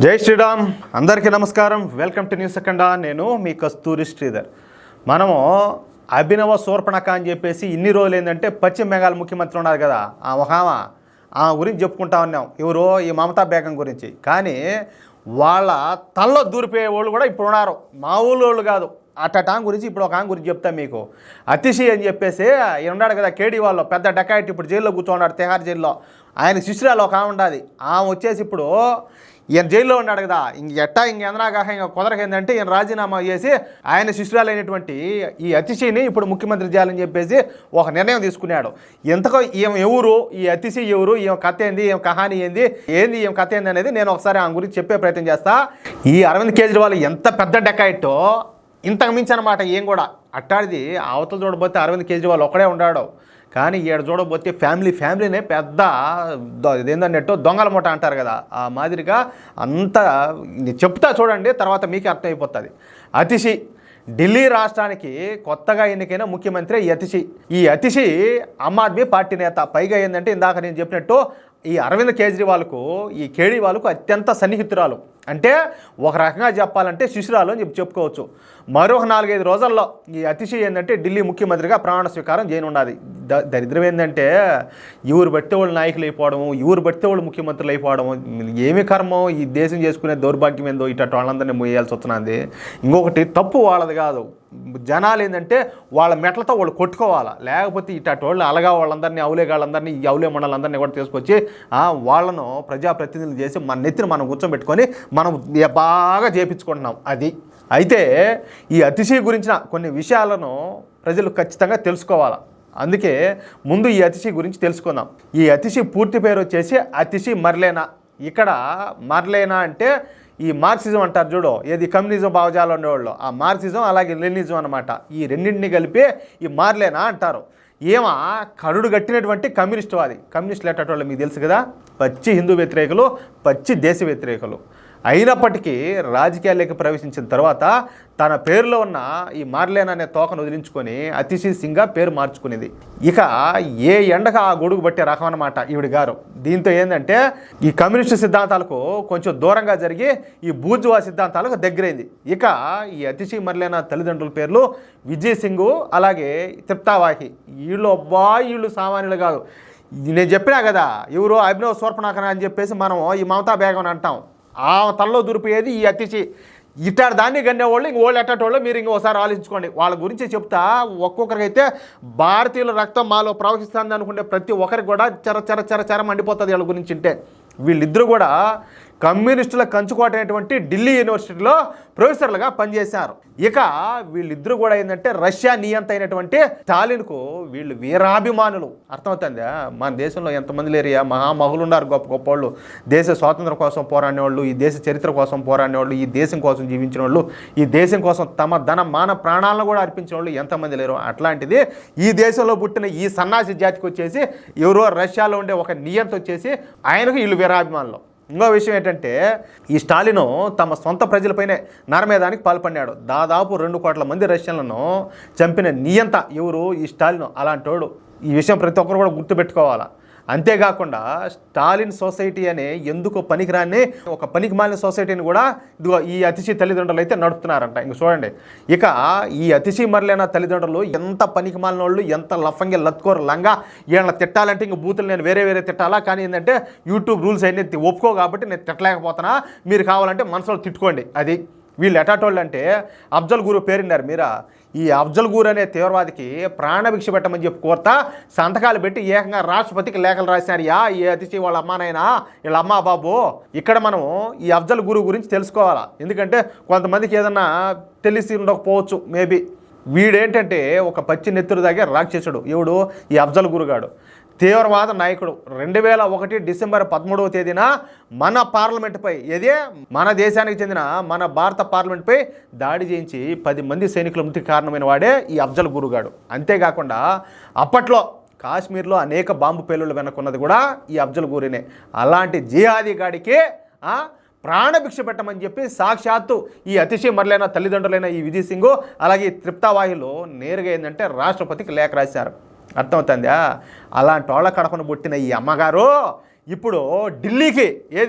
జై శ్రీరామ్. అందరికీ నమస్కారం. వెల్కమ్ టు న్యూస్ సెకండా. నేను మీ కస్తూరి శ్రీధర్. మనము అభినవ శూర్పణఖ అని చెప్పేసి ఇన్ని రోజులు ఏంటంటే పశ్చిమ బెంగాల్ ముఖ్యమంత్రి ఉన్నారు కదా, ఆ గురించి చెప్పుకుంటా ఉన్నాం. ఎవరో ఈ మమతా బేగం గురించి. కానీ వాళ్ళ తనలో దూరిపోయే వాళ్ళు కూడా ఇప్పుడు ఉన్నారు, మామూలు వాళ్ళు కాదు. అట్టటాం గురించి ఇప్పుడు ఒక ఆమె గురించి చెప్తాను మీకు. అతిశి అని చెప్పేసి ఈయన ఉన్నాడు కదా కేడీ వాళ్ళు, పెద్ద డకాయిట్, ఇప్పుడు జైల్లో కూర్చోన్నాడు, తిహార్ జైల్లో. ఆయన శిష్యురాలు ఒక ఆమె ఉండాలి. ఆమె వచ్చేసి ఇప్పుడు ఈయన జైల్లో ఉన్నాడు కదా, ఇంకెందనాగాక ఇంకా కుదరకేందంటే ఈయన రాజీనామా చేసి ఆయన శిష్యురాలైనటువంటి ఈ అతిశిని ఇప్పుడు ముఖ్యమంత్రి చేయాలని చెప్పేసి ఒక నిర్ణయం తీసుకున్నాడు. ఎంతకో ఈమె ఎవరు, ఈ అతిశి ఎవరు, ఈమె కథ ఏంది, ఈమె కహాని ఏంది ఈమె కథ ఏంది అనేది నేను ఒకసారి ఆమె గురించి చెప్పే ప్రయత్నం చేస్తా. ఈ అరవింద్ కేజ్రీవాల్ ఎంత పెద్ద డకాయిట్టో ఇంతకు మించి అనమాట. ఏం కూడా అట్టాడిది అవతల చూడబోతే అరవింద్ కేజ్రీవాల్ ఒక్కడే ఉన్నాడు. కానీ ఈడ చూడబోతే ఫ్యామిలీనే పెద్ద ఇదేందన్నట్టు దొంగల మూట అంటారు కదా, ఆ మాదిరిగా అంతా చెప్తా చూడండి, తర్వాత మీకే అర్థమైపోతుంది. అతిశి ఢిల్లీ రాష్ట్రానికి కొత్తగా ఎన్నికైన ముఖ్యమంత్రి ఈ అతిశి ఆమ్ ఆద్మీ పార్టీ నేత. పైగా ఏంటంటే ఇందాక నేను చెప్పినట్టు ఈ అరవింద్ కేజ్రీవాల్కు ఈ కేడీవాల్కు అత్యంత సన్నిహితురాలు. అంటే ఒక రకంగా చెప్పాలంటే శిశురాలు అని చెప్పుకోవచ్చు. మరొక 4-5 రోజుల్లో ఈ అతిశి ఏంటంటే ఢిల్లీ ముఖ్యమంత్రిగా ప్రమాణ స్వీకారం చేయనున్నది. దరిద్రం ఏంటంటే ఎవరు బట్టే వాళ్ళు నాయకులు అయిపోవడము, ఎవరు బట్టే వాళ్ళు ముఖ్యమంత్రులు అయిపోవడము. ఏమి కర్మో ఈ దేశం చేసుకునే దౌర్భాగ్యం ఏందో ఇటు వాళ్ళందరినీ మోయాల్సి వస్తున్నది. ఇంకొకటి తప్పు వాళ్ళది కాదు, జనాలు ఏంటంటే వాళ్ళ మెట్లతో వాళ్ళు కొట్టుకోవాలా. లేకపోతే ఇటు వాళ్ళు అలగా వాళ్ళందరినీ, అవులేగాళ్ళందరినీ, ఈ అవులే మండలందరినీ కూడా తీసుకొచ్చి వాళ్ళను ప్రజాప్రతినిధులు చేసి మన నెత్తిని మనం కూర్చోబెట్టుకొని మనం బాగా చేయించుకుంటున్నాం. అది అయితే ఈ అతిశి గురించిన కొన్ని విషయాలను ప్రజలు ఖచ్చితంగా తెలుసుకోవాలా. అందుకే ముందు ఈ అతిశి గురించి తెలుసుకుందాం. ఈ అతిశి పూర్తి పేరు వచ్చేసి అతిశి మర్లేనా. ఇక్కడ మర్లేనా అంటే ఈ మార్క్సిజం అంటారు చూడు, ఏది కమ్యూనిజం భావజాలు ఉండేవాళ్ళు, ఆ మార్క్సిజం అలాగే లెనినిజం అనమాట. ఈ రెండింటిని కలిపి ఈ మార్లేనా అంటారు. ఏమా కరుడు కట్టినటువంటి కమ్యూనిస్టువాది. కమ్యూనిస్టులు ఎట్టేటోళ్ళు మీకు తెలుసు కదా, పచ్చి హిందూ వ్యతిరేకులు, పచ్చి దేశ వ్యతిరేకులు. అయినప్పటికీ రాజకీయాల్లోకి ప్రవేశించిన తర్వాత తన పేరులో ఉన్న ఈ మార్లేన్ అనే తోకను వదిలించుకొని అతిశి సింగ్గా పేరు మార్చుకునేది. ఇక ఏ ఎండక ఆ గొడుగు పట్టే రకం అన్నమాట ఈవిడ గారు. దీంతో ఏంటంటే ఈ కమ్యూనిస్టు సిద్ధాంతాలకు కొంచెం దూరంగా జరిగి ఈ బూర్జువా సిద్ధాంతాలకు దగ్గరైంది. ఇక ఈ అతిశి మర్లేనా తల్లిదండ్రుల పేర్లు విజయ్ సింగ్, అలాగే తృప్తావాహి. వీళ్ళు సామాన్యులు కాదు. నేను చెప్పినా కదా, ఎవరో అభినవ శూర్పణఖ అని చెప్పేసి మనం ఈ మమతా బేగం అంటాం. ఆ తలలో దూరిపోయేది ఈ అతిశి. ఇట్టాడు దాన్ని గన్నేవాళ్ళు ఇంకోళ్ళు ఎట్టేటోళ్ళు మీరు ఇంకోసారి ఆలోచించుకోండి. వాళ్ళ గురించి చెప్తా. ఒక్కొక్కరికైతే భారతీయుల రక్తం మాలో ప్రవహిస్తుంది అనుకుంటే ప్రతి ఒక్కరికి కూడా చెర మండిపోతుంది వీళ్ళ గురించి. అంటే వీళ్ళిద్దరూ కూడా కమ్యూనిస్టుల కంచుకోట అయినటువంటి ఢిల్లీ యూనివర్సిటీలో ప్రొఫెసర్లుగా పనిచేశారు. ఇక వీళ్ళిద్దరూ కూడా ఏంటంటే రష్యా నియంత అయినటువంటి స్టాలిన్కు వీళ్ళు వీరాభిమానులు. అర్థమవుతుందా? మన దేశంలో ఎంతమంది లేరియా మహామహులు ఉన్నారు, గొప్ప గొప్ప వాళ్ళు. దేశ స్వాతంత్రం కోసం పోరాడినవాళ్ళు, ఈ దేశ చరిత్ర కోసం పోరాడినవాళ్ళు, ఈ దేశం కోసం జీవించిన వాళ్ళు, ఈ దేశం కోసం తమ మాన ప్రాణాలను కూడా అర్పించిన వాళ్ళు ఎంతమంది లేరు. అట్లాంటిది ఈ దేశంలో పుట్టిన ఈ సన్నాసి జాతికి వచ్చేసి ఎవరో రష్యాలో ఉండే ఒక నియంత వచ్చేసి ఆయనకు వీళ్ళు వీరాభిమానులు. ఇంకో విషయం ఏంటంటే ఈ స్టాలిన్ తమ సొంత ప్రజలపైనే నరమేదానికి పాల్పడినాడు. దాదాపు 2 కోట్ల మంది రష్యన్లను చంపిన నియంత ఎవరు? ఈ స్టాలిన్. అలాంటోడు. ఈ విషయం ప్రతి ఒక్కరు కూడా గుర్తుపెట్టుకోవాలా. అంతేకాకుండా స్టాలిన్ సొసైటీ అనే ఎందుకు పనికిరాని ఒక పనికిమాలిన సొసైటీని కూడా ఇదిగో ఈ అతిశి తల్లిదండ్రులు అయితే నడుపుతున్నారంట. ఇంక చూడండి, ఇక ఈ అతిశి మరలేనా తల్లిదండ్రులు ఎంత పనికిమాలిన వాళ్ళు, ఎంత లఫంగి లత్కోరు లంగా. వీళ్ళని తిట్టాలంటే ఇంక బూతులు నేను వేరే తిట్టాలా. కానీ ఏంటంటే యూట్యూబ్ రూల్స్ అన్నీ ఒప్పుకో కాబట్టి నేను తిట్టలేకపోతున్నా. మీరు కావాలంటే మనసులో తిట్టుకోండి. అది వీళ్ళు ఎటాటోళ్ళు అంటే అఫ్జల్ గురు పేరున్నారు మీరా. ఈ అఫ్జల్ గురు అనే తీవ్రవాదికి ప్రాణభిక్ష పెట్టమని చెప్పి కోరుతా సంతకాలు పెట్టి ఏకంగా రాష్ట్రపతికి లేఖలు రాశారు. ఈ అతిశి వాళ్ళ అమ్మానైనా వీళ్ళ అమ్మా బాబు. ఇక్కడ మనం ఈ అఫ్జల్ గురు గురించి తెలుసుకోవాలా. ఎందుకంటే కొంతమందికి ఏదన్నా తెలిసి ఉండకపోవచ్చు మేబీ. వీడేంటంటే ఒక పచ్చి నెత్తురు దగ్గర రాక్షసుడు. ఎవడు? ఈ అఫ్జల్ గురుగాడు. తీవ్రవాద నాయకుడు. 2001 డిసెంబర్ 13వ తేదీన మన పార్లమెంటుపై, మన దేశానికి చెందిన మన భారత పార్లమెంటుపై దాడి చేయించి 10 మంది సైనికుల మృతికి కారణమైన వాడే ఈ అఫ్జల్ గురుగాడు. అంతేకాకుండా అప్పట్లో కాశ్మీర్లో అనేక బాంబు పేలుళ్ళు వెనక్కున్నది కూడా ఈ అఫ్జల్ గురినే. అలాంటి జిహాదీ గాడికి ప్రాణభిక్ష పెట్టమని చెప్పి సాక్షాత్తు ఈ అతిశి మరలేనా తల్లిదండ్రులైన ఈ విజయ్ సింగ్ అలాగే తృప్తావాహిలో నేరుగా ఏంటంటే రాష్ట్రపతికి లేఖ రాశారు. అర్థమవుతుందా? అలాంటి వాళ్ళ కడపను పుట్టిన ఈ అమ్మగారు ఇప్పుడు ఢిల్లీకి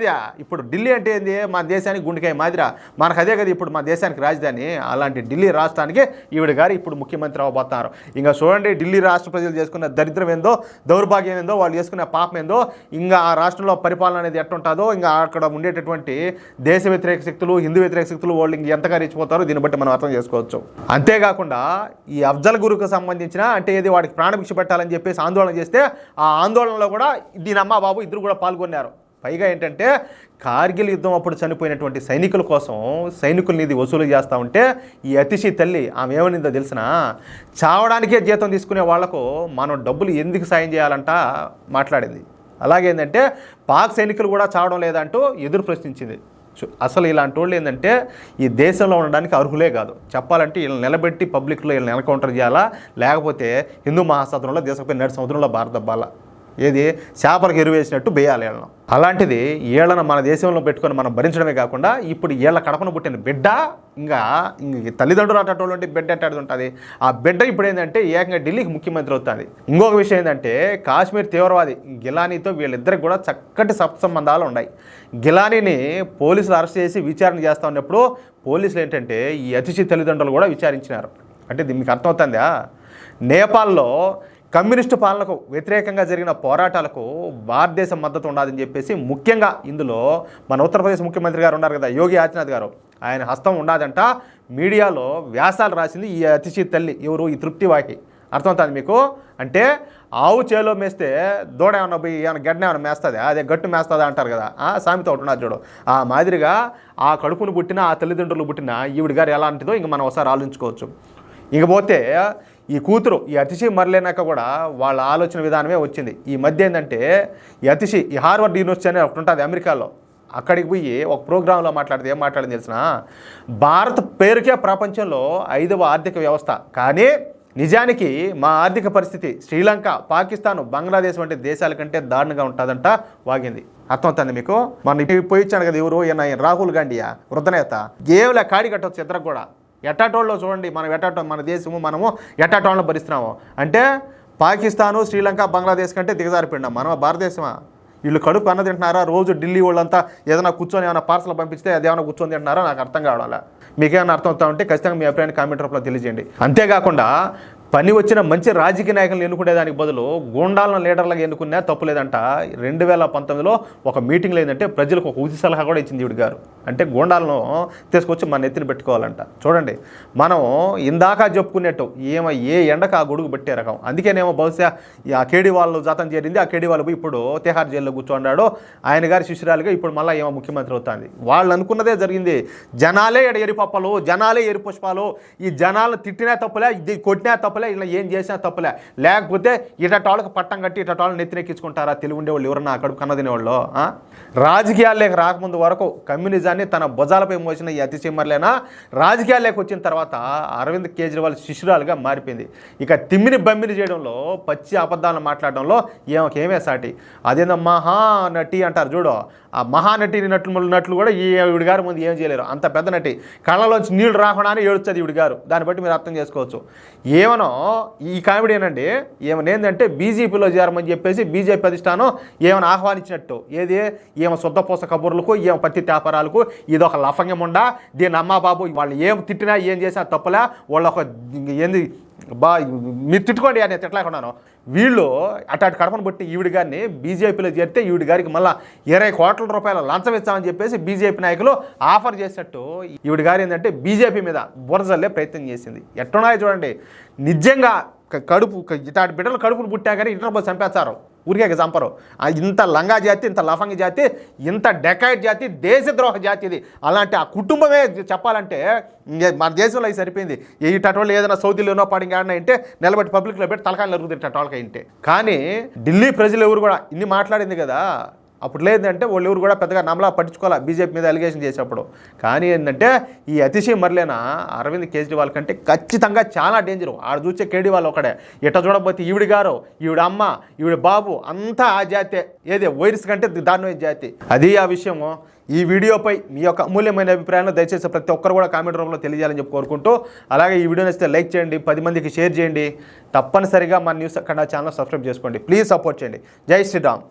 ఇప్పుడు ఢిల్లీ అంటే ఏంది, మన దేశానికి గుండెకాయ మాదిరా, మనకు అదే కదా ఇప్పుడు మన దేశానికి రాజధాని. అలాంటి ఢిల్లీ రాష్ట్రానికి ఈవిడ గారు ఇప్పుడు ముఖ్యమంత్రి అవ్వబోతున్నారు. ఇంకా చూడండి, ఢిల్లీ రాష్ట్ర ప్రజలు చేసుకున్న దరిద్రం ఏందో, దౌర్భాగ్యం ఏందో, వాళ్ళు చేసుకున్న పాపం ఏందో, ఇంకా ఆ రాష్ట్రంలో పరిపాలన అనేది ఎట్టుంటుందో, ఇంకా అక్కడ ఉండేటటువంటి దేశ వ్యతిరేక శక్తులు, హిందూ వ్యతిరేక శక్తులు వాళ్ళు ఇంక ఎంతగా రెచ్చిపోతారో దీన్ని బట్టి మనం అర్థం చేసుకోవచ్చు. అంతేకాకుండా ఈ అఫ్జల్ గురుకు సంబంధించిన అంటే ఏది వాడికి ప్రాణభిక్ష పెట్టాలని చెప్పేసి ఆందోళన చేస్తే ఆ ఆందోళనలో కూడా దీని అమ్మ బాబు ఇద్దరు కూడా పాల్గొన్నారు. పైగా ఏంటంటే కార్గిల్ యుద్ధం అప్పుడు చనిపోయినటువంటి సైనికుల కోసం సైనికుల్ని ఇది వసూలు చేస్తూ ఉంటే ఈ అతిశీ తల్లి ఆమె ఏమనిందో తెలిసిన, చావడానికే జీతం తీసుకునే వాళ్లకు మనం డబ్బులు ఎందుకు సాయం చేయాలంట మాట్లాడింది. అలాగేంటంటే పాక్ సైనికులు కూడా చావడం లేదంటూ ఎదురు ప్రశ్నించింది. అసలు ఇలాంటి వాళ్ళు ఏంటంటే ఈ దేశంలో ఉండడానికి అర్హులే కాదు. చెప్పాలంటే వీళ్ళని నిలబెట్టి పబ్లిక్లో వీళ్ళని ఎన్కౌంటర్ చేయాలా, లేకపోతే హిందూ మహాసముద్రంలో దేశంపై నడి సముద్రంలో భారతబ్బాలా, ఏది చేపలకు ఎరువేసినట్టు వేయాలి వీళ్ళను. అలాంటిది వీళ్ళను మన దేశంలో పెట్టుకొని మనం భరించడమే కాకుండా ఇప్పుడు వీళ్ళ కడపన పుట్టిన బిడ్డ ఇంకా తల్లిదండ్రులు అటువంటి బిడ్డ అట్టాడు ఉంటుంది. ఆ బిడ్డ ఇప్పుడు ఏంటంటే ఏకంగా ఢిల్లీకి ముఖ్యమంత్రి అవుతుంది. ఇంకొక విషయం ఏంటంటే కాశ్మీర్ తీవ్రవాది గిలానీతో వీళ్ళిద్దరికి కూడా చక్కటి సత్సంబంధాలు ఉన్నాయి. గిలానీని పోలీసులు అరెస్ట్ చేసి విచారణ చేస్తూ ఉన్నప్పుడు పోలీసులు ఏంటంటే ఈ అతిశీ తల్లిదండ్రులు కూడా విచారించినారు. అంటే మీకు అర్థమవుతుందా, నేపాల్లో కమ్యూనిస్టు పాలనకు వ్యతిరేకంగా జరిగిన పోరాటాలకు భారతదేశం మద్దతు ఉండాలని చెప్పేసి ముఖ్యంగా ఇందులో మన ఉత్తరప్రదేశ్ ముఖ్యమంత్రి గారు ఉన్నారు కదా, యోగి ఆదిత్యనాథ్ గారు, ఆయన హస్తం ఉండదంట. మీడియాలో వ్యాసాలు రాసింది ఈ అతిశీ తల్లి ఎవరు, ఈ తృప్తివాకి. అర్థమవుతుంది మీకు? అంటే ఆవు చేలో మేస్తే దూడ ఏమన్నా పోయి ఏమైనా గడ్డ ఏమైనా మేస్తుంది, అదే గట్టు మేస్తుంది అంటారు కదా, సామెత ఒకటి ఉన్నది చూడు. ఆ మాదిరిగా ఆ కడుపును పుట్టిన ఆ తల్లిదండ్రులు పుట్టిన ఈవిడ గారు ఎలాంటిదో ఇంక మనం ఒకసారి ఆలోచించుకోవచ్చు. ఇకపోతే ఈ కూతురు ఈ అతిశీ మరలేనాక కూడా వాళ్ళ ఆలోచన విధానమే వచ్చింది. ఈ మధ్య ఏంటంటే ఈ అతిశీ ఈ హార్వర్డ్ యూనివర్సిటీ అనేది ఒకటి ఉంటుంది అమెరికాలో, అక్కడికి పోయి ఒక ప్రోగ్రాంలో మాట్లాడితే ఏం మాట్లాడింది తెలిసిన, భారత్ పేరుకే ప్రపంచంలో 5వ ఆర్థిక వ్యవస్థ, కానీ నిజానికి మా ఆర్థిక పరిస్థితి శ్రీలంక, పాకిస్తాన్, బంగ్లాదేశ్ వంటి దేశాల కంటే దారుణంగా ఉంటుందంట వాగింది. అర్థమవుతుంది మీకు? మన పోయిచ్చాను కదా ఎవరు, రాహుల్ గాంధీయా వృద్ధనేత, ఏమిలే కాడి కట్టవచ్చు ఇద్దరు కూడా. ఎట్టాటోళ్ళలో చూడండి, మనం మన దేశము మనము ఎట్టాటోళ్ళను భరిస్తున్నాము. అంటే పాకిస్తాను, శ్రీలంక, బంగ్లాదేశ్ కంటే దిగజారిపోయినాం మనం. భారతదేశమా? వీళ్ళు కడుపు అన్న తింటున్నారా? రోజు ఢిల్లీ వాళ్ళంతా ఏదైనా కూర్చొని ఏమైనా పార్సల్ పంపిస్తే అదేమైనా కూర్చొని తింటున్నారా? నాకు అర్థం కావడాలా. మీకేమైనా అర్థం అవుతా ఉంటే ఖచ్చితంగా మీ అభిప్రాయాన్ని కామెంట్ రూపంలో తెలియజేయండి. అంతేకాకుండా పని వచ్చిన మంచి రాజకీయ నాయకులను ఎన్నుకునేదానికి బదులు గూండాలను లీడర్లుగా ఎన్నుకున్నా తప్పులేదంట. 2019లో ఒక మీటింగ్లో ఏంటంటే ప్రజలకు ఒక ఉచిత సలహా కూడా ఇచ్చింది ఈవిడ గారు. అంటే గూండాలను తీసుకొచ్చి మన ఎత్తిని పెట్టుకోవాలంట. చూడండి, మనం ఇందాక చెప్పుకున్నట్టు ఏ ఎండకు ఆ గొడుగు పెట్టే రకం. అందుకేనేమో బహుశా ఆ కేడీ వాళ్ళు జాతం చేరింది, ఆ కేడీ వాళ్ళు ఇప్పుడు తిహార్ జైల్లో కూర్చోన్నాడు. ఆయన గారి శిష్యురాలుగా ఇప్పుడు మళ్ళీ ఏమో ముఖ్యమంత్రి అవుతుంది. వాళ్ళు అనుకున్నదే జరిగింది. జనాలే ఎరిపప్పలు, జనాలే ఎరిపుష్పాలు. ఈ జనాలను తిట్టినా తప్పులే, ఇది కొట్టినా తప్పులే, ఇలా ఏం చేసినా తప్పులే. లేకపోతే ఇటటాళ్ళకి పట్టం కట్టి ఇటటాళ్ళని నెత్తినెక్కించుకుంటారా తెలివి ఉండేవాళ్ళు ఎవరన్నా అక్కడికి కన్న తినేవాళ్ళు? రాజకీయాల్లోకి రాకముందు వరకు కమ్యూనిజాన్ని తన భుజాలపై మోసిన ఈ అతిశీ మరలేనా రాజకీయాల్లోకి వచ్చిన తర్వాత అరవింద్ కేజ్రీవాల్ శిష్యురాలుగా మారిపోయింది. ఇక తిమ్మిని బమ్మిని చేయడంలో, పచ్చి అబద్ధాలను మాట్లాడడంలో ఏమే సాటి. అదేందో మహానటి అంటారు చూడు, ఆ మహానటి నట్లు కూడా ఈవిడ గారు ముందు ఏం చేయలేరు. అంత పెద్ద నటి, కళ్ళలోంచి నీళ్లు రాకుండానే ఏడుస్తుంది ఈవిడ గారు. దాన్ని బట్టి మీరు అర్థం చేసుకోవచ్చు. ఏమనో ఈ కామెడీ ఏనండి, ఏమనేందంటే బీజేపీలో చేరమని చెప్పేసి బీజేపీ అధిష్టానం ఏమైనా ఆహ్వానించినట్టు. ఏది ఏమో శుద్ధపూస కబుర్లకు, ఏమో పత్తి వ్యాపారాలకు, ఇదొక లఫంగం ఉండా. దీని అమ్మా బాబు వాళ్ళు ఏం తిట్టినా ఏం చేసినా తప్పులే. వాళ్ళు ఒక ఏంది మీరు తిట్టుకోండి అని తిట్టలేకున్నాను. వీళ్ళు అటు కడపను బట్టి ఈవిడ గారిని బీజేపీలో చేరితే ఈవిడ గారికి మళ్ళీ 20 కోట్ల రూపాయల లంచం ఇస్తామని చెప్పేసి బీజేపీ నాయకులు ఆఫర్ చేసినట్టు ఈవిడ గారు ఏంటంటే బీజేపీ మీద బురజల్లే ప్రయత్నం చేసింది. ఎట్టున్నాయో చూడండి. నిజంగా కడుపు ఇటాటి బిడ్డలు కడుపులు పుట్టా కానీ ఇంటర్ పోయి చంపేస్తారు, ఊరికే చంపరు. ఇంత లంగా జాతి, ఇంత లఫంగ జాతి, ఇంత డెకాయిట్ జాతి, దేశద్రోహ జాతి ఇది. అలాంటి ఆ కుటుంబమే చెప్పాలంటే మన దేశంలో అది సరిపోయింది. ఇటోళ్ళు ఏదైనా సౌదీలోనో పాడింగ్ ఆడినా అంటే నిలబెట్టి పబ్లిక్లో పెట్టి తలకాయలు నరుగుతుంది ఇటోళ్ళకి ఇంటే. కానీ ఢిల్లీ ప్రజలు ఎవరు కూడా ఇన్ని మాట్లాడింది కదా, అప్పుడు లేదంటే వాళ్ళు ఎవరు కూడా పెద్దగా నమ్మలా పట్టించుకోవాలి బీజేపీ మీద అలిగేషన్ చేసేప్పుడు. కానీ ఏంటంటే ఈ అతిశీ మరలేనా అరవింద్ కేజ్రీవాల్ కంటే ఖచ్చితంగా చాలా డేంజరు. ఆడ చూసే కేజ్రీవాల్ ఒకడే. ఇట్ట చూడబోతే ఈవిడ గారు, ఈవిడ అమ్మ, ఈవిడ బాబు అంతా ఆ జాతే. ఏదే వైరస్ కంటే దారుణమైన జాతి. అది ఆ విషయము. ఈ వీడియోపై మీ యొక్క అమూల్యమైన అభిప్రాయాలను దయచేసి ప్రతి ఒక్కరు కూడా కామెంట్ రూపంలో తెలియజేయాలని చెప్పి కోరుకుంటూ, అలాగే ఈ వీడియో నచ్చితే లైక్ చేయండి, 10 మందికి షేర్ చేయండి. తప్పనిసరిగా మన న్యూస్ కన్నా ఛానల్ సబ్స్క్రైబ్ చేసుకోండి. ప్లీజ్ సపోర్ట్ చేయండి. జై శ్రీరామ్.